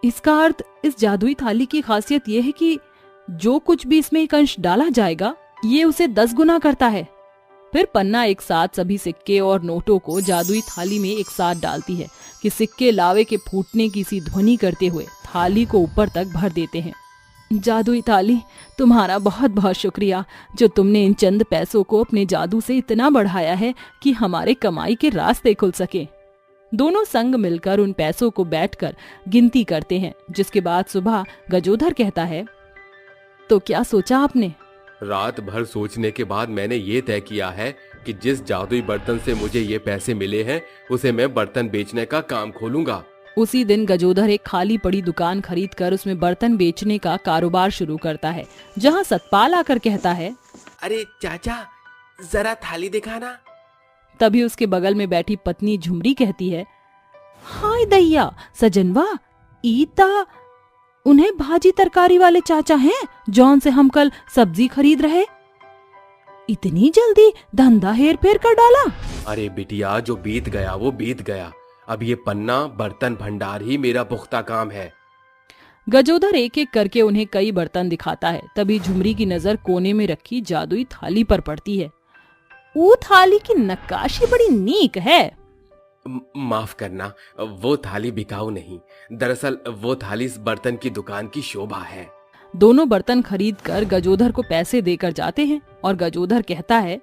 इसका अर्थ इस जादुई थाली की खासियत यह है कि जो कुछ भी इसमें एक अंश डाला जाएगा ये उसे 10 गुना करता है। फिर पन्ना एक साथ सभी सिक्के और नोटों को जादुई थाली में एक साथ डालती है कि सिक्के लावे के फूटने की सी ध्वनि करते हुए थाली को ऊपर तक भर देते हैं। जादुई थाली, तुम्हारा बहुत बहुत शुक्रिया जो तुमने इन चंद पैसों को अपने जादू से इतना बढ़ाया है कि हमारे कमाई के रास्ते खुल सके। दोनों संग मिलकर उन पैसों को बैठकर गिनती करते हैं, जिसके बाद सुबह गजोधर कहता है, तो क्या सोचा आपने? रात भर सोचने के बाद मैंने ये तय किया है कि जिस जादुई बर्तन से मुझे ये पैसे मिले हैं उसे मैं बर्तन बेचने का काम खोलूंगा। उसी दिन गजोधर एक खाली पड़ी दुकान खरीदकर उसमें बर्तन बेचने का कारोबार शुरू करता है, जहां सतपाल आकर कहता है, अरे चाचा, जरा थाली दिखाना। तभी उसके बगल में बैठी पत्नी झुमरी कहती है, हाय दैया सजनवा, ईता उन्हें भाजी तरकारी वाले चाचा हैं जौन से हम कल सब्जी खरीद रहे। इतनी जल्दी धंधा हेर फेर कर डाला। अरे बिटिया, जो बीत गया वो बीत गया। अब ये पन्ना बर्तन भंडार ही मेरा पुख्ता काम है। गजोधर एक एक करके उन्हें कई बर्तन दिखाता है। तभी झुमरी की नजर कोने में रखी जादुई थाली पर पड़ती है। वो थाली की नक्काशी बड़ी नीक है। माफ करना, वो थाली बिकाऊ नहीं। दरअसल वो थाली इस बर्तन की दुकान की शोभा है। दोनों बर्तन खरीदकर गजोधर को पैसे देकर जाते हैं और गजोधर कहता है,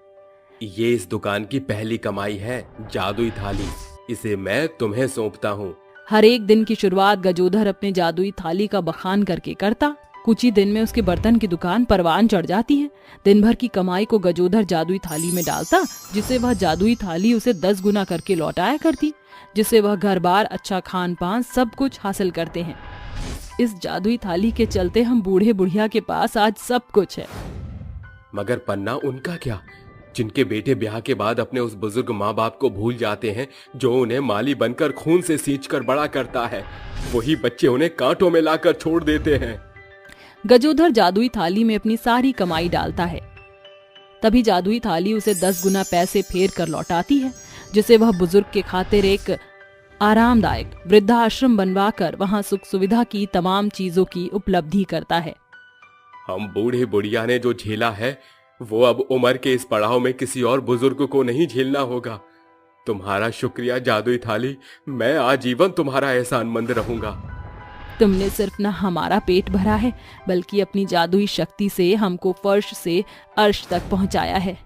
ये इस दुकान की पहली कमाई है, जादुई थाली। इसे मैं तुम्हें सौंपता हूँ। हर एक दिन की शुरुआत गजोधर अपने जादुई थाली का बखान करके करता। कुछ ही दिन में उसके बर्तन की दुकान परवान चढ़ जाती है। दिन भर की कमाई को गजोधर जादुई थाली में डालता, जिससे वह जादुई थाली उसे 10 गुना करके लौटाया करती, जिससे वह घर बार, अच्छा खान पान सब कुछ हासिल करते हैं। इस जादुई थाली के चलते हम बूढ़े बुढ़िया के पास आज सब कुछ है। मगर पन्ना, उनका क्या, जिनके बेटे ब्याह के बाद अपने उस बुजुर्ग माँ बाप को भूल जाते हैं जो उन्हें माली बनकर खून से सींचकर बड़ा करता है। वही बच्चे उन्हें कांटों में लाकर छोड़ देते हैं। गजोधर जादुई थाली में अपनी सारी कमाई डालता है। तभी जादुई थाली उसे 10 गुना पैसे फेर कर लौटाती है, जिसे वह बुजुर्ग के खातिर एक आरामदायक वृद्धाश्रम बनवाकर वहां सुख सुविधा की तमाम चीजों की उपलब्धि करता है। हम बूढ़े बुढ़िया ने जो झेला है वो अब उम्र के इस पड़ाव में किसी और बुजुर्ग को नहीं झेलना होगा। तुम्हारा शुक्रिया जादुई थाली, मैं आजीवन तुम्हारा एहसानमंद रहूंगा। तुमने सिर्फ न हमारा पेट भरा है, बल्कि अपनी जादुई शक्ति से हमको फर्श से अर्श तक पहुंचाया है।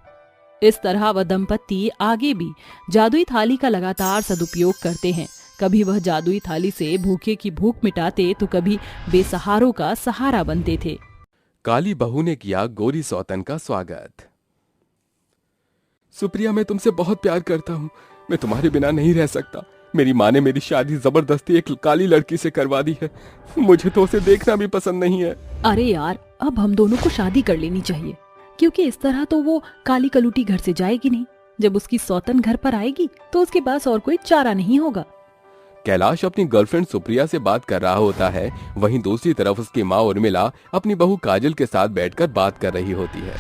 इस तरह वह दंपति आगे भी जादुई थाली का लगातार सदुपयोग करते हैं। कभी वह जादुई थाली से भूखे की भूख मिटाते तो कभी बेसहारों का सहारा बनते थे। काली बहू ने किया गोरी सौतन का स्वागत। सुप्रिया, मैं तुमसे बहुत प्यार करता हूँ। मैं तुम्हारे बिना नहीं रह सकता। मेरी माँ ने मेरी शादी जबरदस्ती एक काली लड़की से करवा दी है। मुझे तो उसे देखना भी पसंद नहीं है। अरे यार, अब हम दोनों को शादी कर लेनी चाहिए, क्योंकि इस तरह तो वो काली कलूटी घर से जाएगी नहीं। जब उसकी सौतन घर पर आएगी तो उसके पास और कोई चारा नहीं होगा। कैलाश अपनी गर्लफ्रेंड सुप्रिया से बात कर रहा होता है। वहीं दूसरी तरफ उसकी माँ उर्मिला अपनी बहू काजल के साथ बैठकर बात कर रही होती है।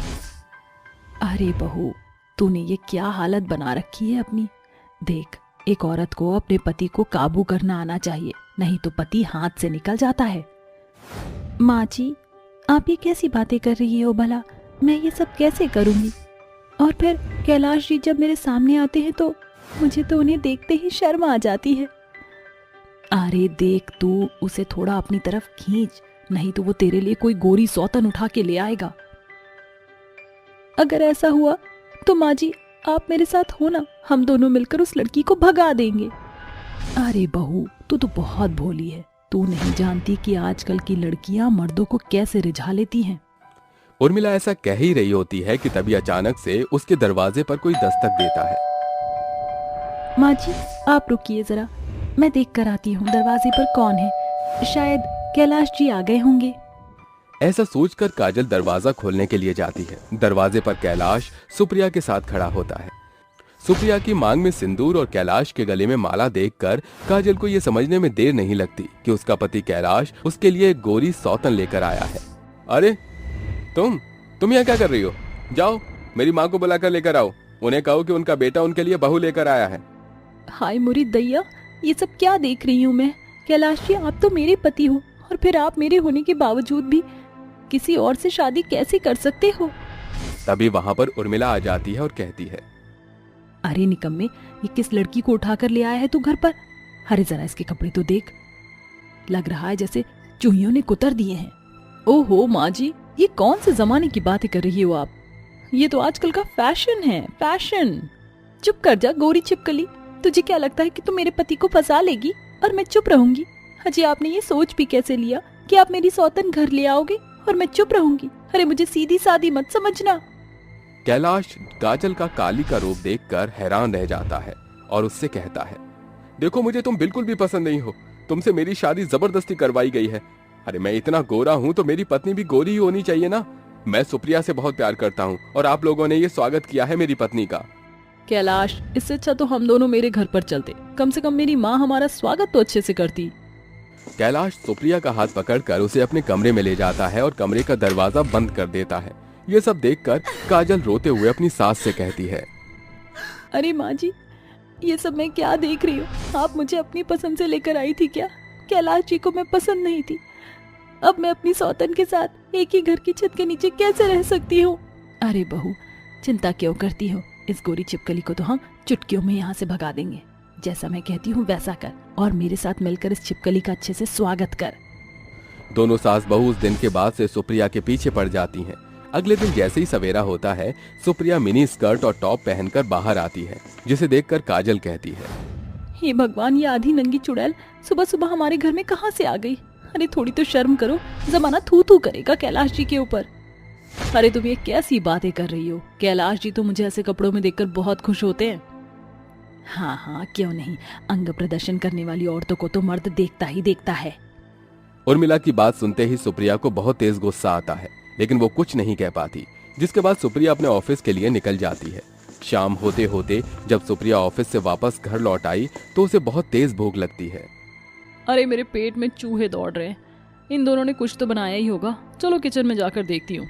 अरे बहू, तूने ये क्या हालत बना रखी है अपनी। देख, एक औरत को अपने पति को काबू करना आना चाहिए, नहीं तो पति हाथ से निकल जाता है। माँ जी, आप ये कैसी बातें कर रही हो भला? मैं ये सब कैसे करूंगी? और फिर कैलाश जी जब मेरे सामने आते हैं तो मुझे तो उन्हें देखते ही शर्म आ जाती है। अरे देख, तू उसे थोड़ा अपनी तरफ खींच, नहीं तो वो तेरे लिए कोई गोरी सौतन उठा के ले आएगा। अगर ऐसा हुआ तो माँ जी, आप मेरे साथ हो ना, हम दोनों मिलकर उस लड़की को भगा देंगे। अरे बहू, तू तो बहुत भोली है। तू नहीं जानती कि आजकल की लड़कियां मर्दों को कैसे रिझा लेती हैं। उर्मिला ऐसा कह ही रही होती है कि तभी अचानक से उसके दरवाजे पर कोई दस्तक देता है। माँ जी, आप रुकिए जरा, मैं देख कर आती हूँ दरवाजे पर कौन है। शायद कैलाश जी आ गए होंगे। ऐसा सोचकर काजल दरवाजा खोलने के लिए जाती है। दरवाजे पर कैलाश सुप्रिया के साथ खड़ा होता है। सुप्रिया की मांग में सिंदूर और कैलाश के गले में माला देखकर काजल को यह समझने में देर नहीं लगती कि उसका पति कैलाश उसके लिए एक गोरी सौतन लेकर आया है। अरे तुम यहाँ क्या कर रही हो? जाओ मेरी माँ को बुलाकर लेकर आओ, उन्हें कहो कि उनका बेटा उनके लिए बहू लेकर आया है। हाय मुरी दैया, ये सब क्या देख रही हूँ मैं? कैलाश जी, आप तो मेरे पति हो और फिर आप मेरे होने के बावजूद भी किसी और से शादी कैसे कर सकते हो? तभी वहाँ पर उर्मिला आ जाती है और कहती है, अरे निकम्मे, ये किस लड़की को उठाकर ले आया है तू घर पर? अरे जरा इसके कपड़े तो देख, लग रहा है जैसे चूहियों ने कुतर दिए हैं। ओहो माँ जी, ये कौन से जमाने की बातें कर रही हो आप? ये तो आजकल का फैशन है, फैशन। चुप कर जा गोरी छिपकली, तुझे क्या लगता है कि तू मेरे पति को फंसा लेगी और मैं चुप रहूंगी? अजय, आपने ये सोच भी कैसे लिया कि आप मेरी सौतन घर ले आओगे और मैं चुप रहूंगी? अरे मुझे सीधी सादी मत समझना। कैलाश काजल का काली का रूप देखकर हैरान रह जाता है और उससे कहता है, देखो मुझे तुम बिल्कुल भी पसंद नहीं हो, तुमसे मेरी शादी जबरदस्ती करवाई गई है। अरे मैं इतना गोरा हूँ तो मेरी पत्नी भी गोरी ही होनी चाहिए ना। मैं सुप्रिया से बहुत प्यार करता हूँ और आप लोगों ने ये स्वागत किया है मेरी पत्नी का। कैलाश, इससे अच्छा तो हम दोनों मेरे घर पर चलते, कम से कम मेरी माँ हमारा स्वागत तो अच्छे से करती। कैलाश सुप्रिया का हाथ पकड़कर उसे अपने कमरे में ले जाता है और कमरे का दरवाजा बंद कर देता है। ये सब देखकर काजल रोते हुए अपनी सास से कहती है, अरे माँ जी, ये सब मैं क्या देख रही हूँ? आप मुझे अपनी पसंद से लेकर आई थी क्या? कैलाश जी को मैं पसंद नहीं थी। अब मैं अपनी सौतन के साथ एक ही घर की छत के नीचे कैसे रह सकती हूँ? अरे बहू, चिंता क्यों करती हो? इस गोरी छिपकली को तो हम चुटकियों में यहाँ से भगा देंगे। जैसा मैं कहती हूँ वैसा कर और मेरे साथ मिलकर इस छिपकली का अच्छे से स्वागत कर। दोनों सास बहू उस दिन के बाद से सुप्रिया के पीछे पड़ जाती हैं। अगले दिन जैसे ही सवेरा होता है, सुप्रिया मिनी स्कर्ट और टॉप पहनकर बाहर आती है, जिसे देखकर काजल कहती है, हे भगवान, ये आधी नंगी चुड़ैल सुबह सुबह हमारे घर में कहाँ से आ गई? अरे थोड़ी तो शर्म करो, जमाना थू थू करेगा कैलाश जी के ऊपर। अरे तुम ये कैसी बातें कर रही हो? कैलाश जी तो मुझे ऐसे कपड़ों में देखकर बहुत खुश होते हैं। हाँ हाँ, क्यों नहीं, अंग प्रदर्शन करने वाली औरतों को तो मर्द देखता ही देखता है। उर्मिला की बात सुनते ही सुप्रिया को बहुत तेज गुस्सा आता है, लेकिन वो कुछ नहीं कह पाती, जिसके बाद सुप्रिया अपने ऑफिस के लिए निकल जाती है। शाम होते होते जब सुप्रिया ऑफिस से वापस घर लौट आई तो उसे बहुत तेज भूख लगती है। अरे मेरे पेट में चूहे दौड़ रहे हैं, इन दोनों ने कुछ तो बनाया ही होगा। चलो किचन में जाकर देखती हूँ।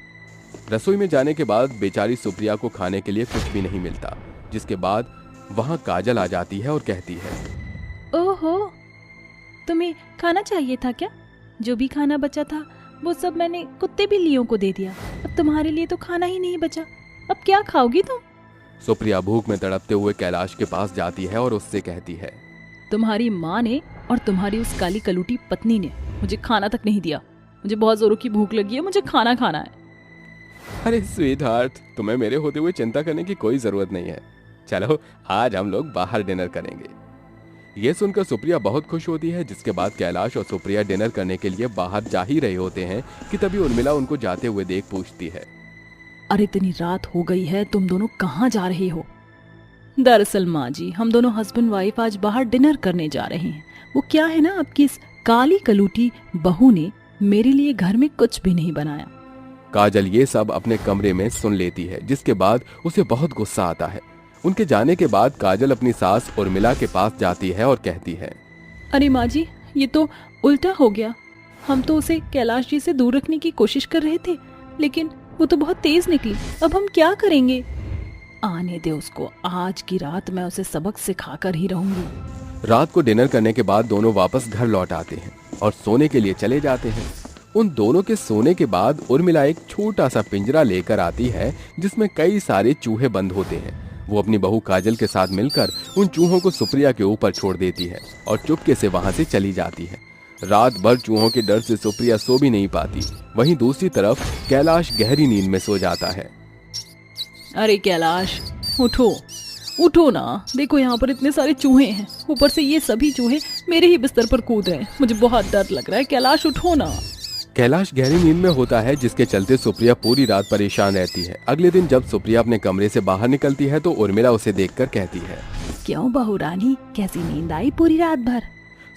रसोई में जाने के बाद बेचारी सुप्रिया को खाने के लिए कुछ भी नहीं मिलता, जिसके बाद वहाँ काजल आ जाती है और कहती है, ओहो, तुम्हें खाना चाहिए था क्या? जो भी खाना बचा था वो सब मैंने कुत्ते बिल्लियों को दे दिया। अब तुम्हारे लिए तो खाना ही नहीं बचा, अब क्या खाओगी तुम? सुप्रिया भूख में तड़पते हुए कैलाश के पास जाती है और उससे कहती है, तुम्हारी माँ ने और तुम्हारी उस काली कलूटी पत्नी ने मुझे खाना तक नहीं दिया। मुझे बहुत जोरों की भूख लगी है, मुझे खाना खाना है। अरे स्वीट हार्ट, तुम्हें मेरे होते हुए चिंता करने की कोई जरूरत नहीं है। चलो आज हम लोग बाहर डिनर करेंगे। ये सुनकर सुप्रिया बहुत खुश होती है, जिसके बाद कैलाश और सुप्रिया डिनर करने के लिए बाहर जा ही रहे होते हैं कि तभी उर्मिला उनको जाते हुए देख पूछती है, अरे इतनी रात हो गई है, तुम दोनों कहाँ जा रहे हो? दरअसल माँ जी, हम दोनों हस्बैंड वाइफ आज बाहर डिनर करने जा रहे हैं। वो क्या है ना, आपकी इस काली कलूटी बहू ने मेरे लिए घर में कुछ भी नहीं बनाया। काजल ये सब अपने कमरे में सुन लेती है, जिसके बाद उसे बहुत गुस्सा आता है। उनके जाने के बाद काजल अपनी सास उर्मिला के पास जाती है और कहती है, अरे माँ जी, ये तो उल्टा हो गया। हम तो उसे कैलाश जी से दूर रखने की कोशिश कर रहे थे, लेकिन वो तो बहुत तेज निकली। अब हम क्या करेंगे? आने दे उसको, आज की रात मैं उसे सबक सिखाकर ही रहूंगी। रात को डिनर करने के बाद दोनों वापस घर लौट आते हैं और सोने के लिए चले जाते हैं। उन दोनों के सोने के बाद उर्मिला एक छोटा सा पिंजरा लेकर आती है, जिसमें कई सारे चूहे बंद होते हैं। वो अपनी बहू काजल के साथ मिलकर उन चूहों को सुप्रिया के ऊपर छोड़ देती है और चुपके से वहां से चली जाती है। रात भर चूहों के डर से सुप्रिया सो भी नहीं पाती। वहीं दूसरी तरफ कैलाश गहरी नींद में सो जाता है। अरे कैलाश, उठो उठो ना, देखो यहाँ पर इतने सारे चूहे हैं, ऊपर से ये सभी चूहे मेरे ही बिस्तर पर कूद रहे हैं। मुझे बहुत डर लग रहा है। कैलाश उठो ना। कैलाश गहरी नींद में होता है, जिसके चलते सुप्रिया पूरी रात परेशान रहती है। अगले दिन जब सुप्रिया अपने कमरे से बाहर निकलती है तो उर्मिला उसे देखकर कहती है, क्यों बहू रानी, कैसी नींद आई पूरी रात भर?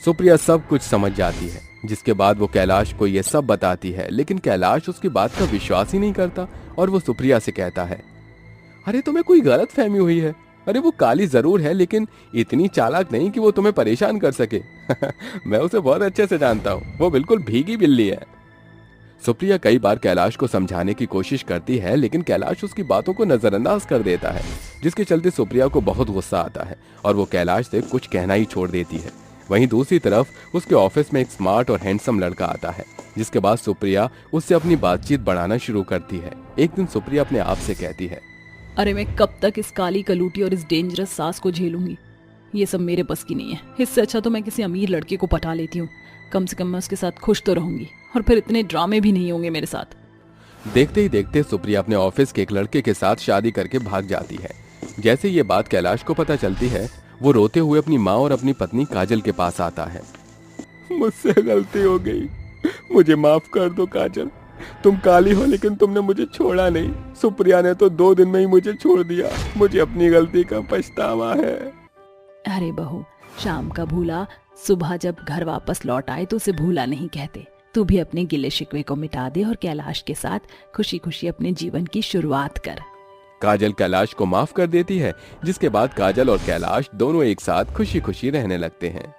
सुप्रिया सब कुछ समझ जाती है जिसके बाद वो कैलाश को ये सब बताती है, लेकिन कैलाश उसकी बात का विश्वास ही नहीं करता और वो सुप्रिया से कहता है, अरे तुम्हें कोई गलत फहमी हुई है। अरे वो काली जरूर है, लेकिन इतनी चालाक नहीं कि वो तुम्हें परेशान कर सके। मैं उसे बहुत अच्छे से जानता हूँ, वो बिल्कुल भीगी बिल्ली है। सुप्रिया कई बार कैलाश को समझाने की कोशिश करती है, लेकिन कैलाश उसकी बातों को नजरअंदाज कर देता है, जिसके चलते सुप्रिया को बहुत गुस्सा आता है और वो कैलाश से कुछ कहना ही छोड़ देती है। वहीं दूसरी तरफ उसके ऑफिस में एक स्मार्ट और हैंडसम लड़का आता है, जिसके बाद सुप्रिया उससे अपनी बातचीत बढ़ाना शुरू करती है। एक दिन सुप्रिया अपने आप से कहती है, अरे मैं कब तक इस काली कलूटी और इस डेंजरस सास को झेलूंगी। ये सब मेरे बस की नहीं है। इससे अच्छा तो मैं किसी अमीर लड़के को पटा लेती हूँ। कम से कम मैं उसके साथ खुश तो रहूंगी और फिर इतने ड्रामे भी नहीं होंगे मेरे साथ। देखते ही देखते सुप्रिया अपने ऑफिस के एक लड़के के साथ शादी करके भाग जाती है। जैसे ये बात कैलाश को पता चलती है, वो रोते हुए अपनी माँ और अपनी पत्नी काजल के पास आता है। मुझसे गलती हो गई, मुझे माफ कर दो काजल। तुम काली हो लेकिन तुमने मुझे छोड़ा नहीं। सुप्रिया ने तो 2 दिन में ही मुझे छोड़ दिया। मुझे अपनी गलती का पछतावा है। अरे बहू, शाम का भूला सुबह जब घर वापस लौट आए तो उसे भूला नहीं कहते। तू भी अपने गिले शिकवे को मिटा दे और कैलाश के साथ खुशी खुशी अपने जीवन की शुरुआत कर। काजल कैलाश को माफ कर देती है, जिसके बाद काजल और कैलाश दोनों एक साथ खुशी खुशी रहने लगते हैं।